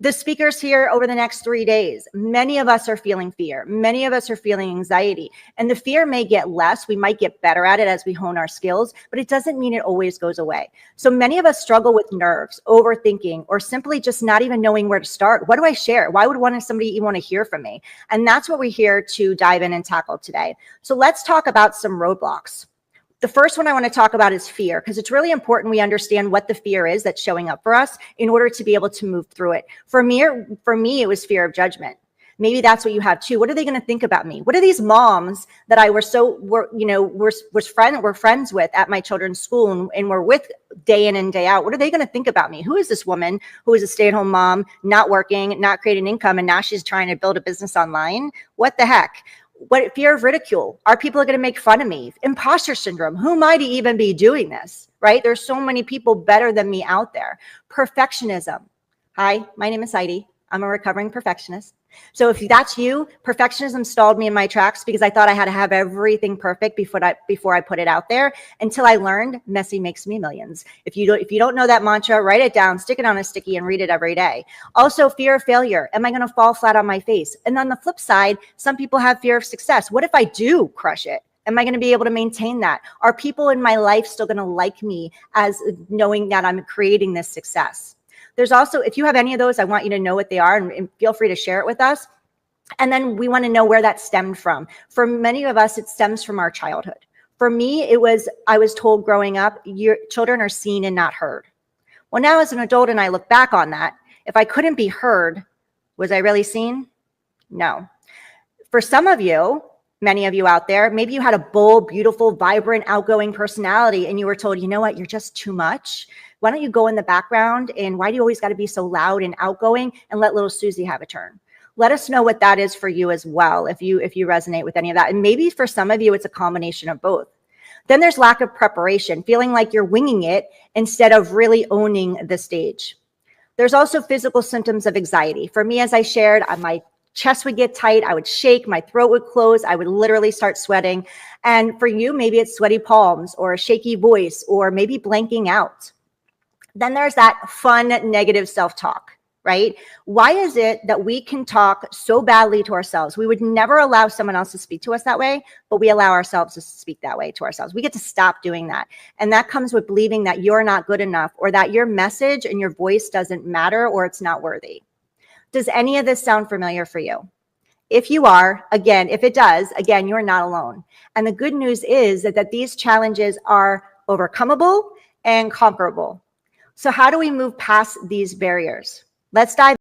The speakers here over the next 3 days, many of us are feeling fear. Many of us are feeling anxiety, and the fear may get less. We might get better at it as we hone our skills, but it doesn't mean it always goes away. So many of us struggle with nerves, overthinking, or simply just not even knowing where to start. What do I share? Why would somebody even want to hear from me? And that's what we're here to dive in and tackle today. So let's talk about some roadblocks. The first one I want to talk about is fear, because it's really important we understand what the fear is that's showing up for us in order to be able to move through it. For me, it was fear of judgment. Maybe that's what you have too. What are they going to think about me? What are these moms that I were friends with at my children's school and were with day in and day out? What are they going to think about me? Who is this woman who is a stay-at-home mom, not working, not creating income, and now she's trying to build a business online? What the heck? What fear of ridicule? Are people going to make fun of me? Imposter syndrome. Who am I to even be doing this? Right? There's so many people better than me out there. Perfectionism. Hi, my name is Heidi. I'm a recovering perfectionist. So if that's you, perfectionism stalled me in my tracks because I thought I had to have everything perfect before I put it out there, until I learned messy makes me millions. If you don't know that mantra, write it down, stick it on a sticky, and read it every day. Also, fear of failure. Am I going to fall flat on my face? And on the flip side, some people have fear of success. What if I do crush it? Am I going to be able to maintain that? Are people in my life still going to like me as knowing that I'm creating this success? There's also, if you have any of those, I want you to know what they are and feel free to share it with us. And then we want to know where that stemmed from. For many of us, it stems from our childhood. For me, I was told growing up, your children are seen and not heard. Well, now as an adult and I look back on that, if I couldn't be heard, was I really seen? No. For some of you, many of you out there, maybe you had a bold, beautiful, vibrant, outgoing personality and you were told, you know what, you're just too much. Why don't you go in the background, and why do you always got to be so loud and outgoing, and let little Susie have a turn? Let us know what that is for you as well, if you resonate with any of that. And maybe for some of you, it's a combination of both. Then there's lack of preparation, feeling like you're winging it instead of really owning the stage. There's also physical symptoms of anxiety. For me, as I shared, my chest would get tight, I would shake, my throat would close, I would literally start sweating. And for you, maybe it's sweaty palms or a shaky voice or maybe blanking out. Then there's that fun negative self-talk, right? Why is it that we can talk so badly to ourselves? We would never allow someone else to speak to us that way, but we allow ourselves to speak that way to ourselves. We get to stop doing that. And that comes with believing that you're not good enough, or that your message and your voice doesn't matter, or it's not worthy. Does any of this sound familiar for you? If you are, again, if it does, again, you're not alone. And the good news is that these challenges are overcomable and conquerable. So how do we move past these barriers? Let's dive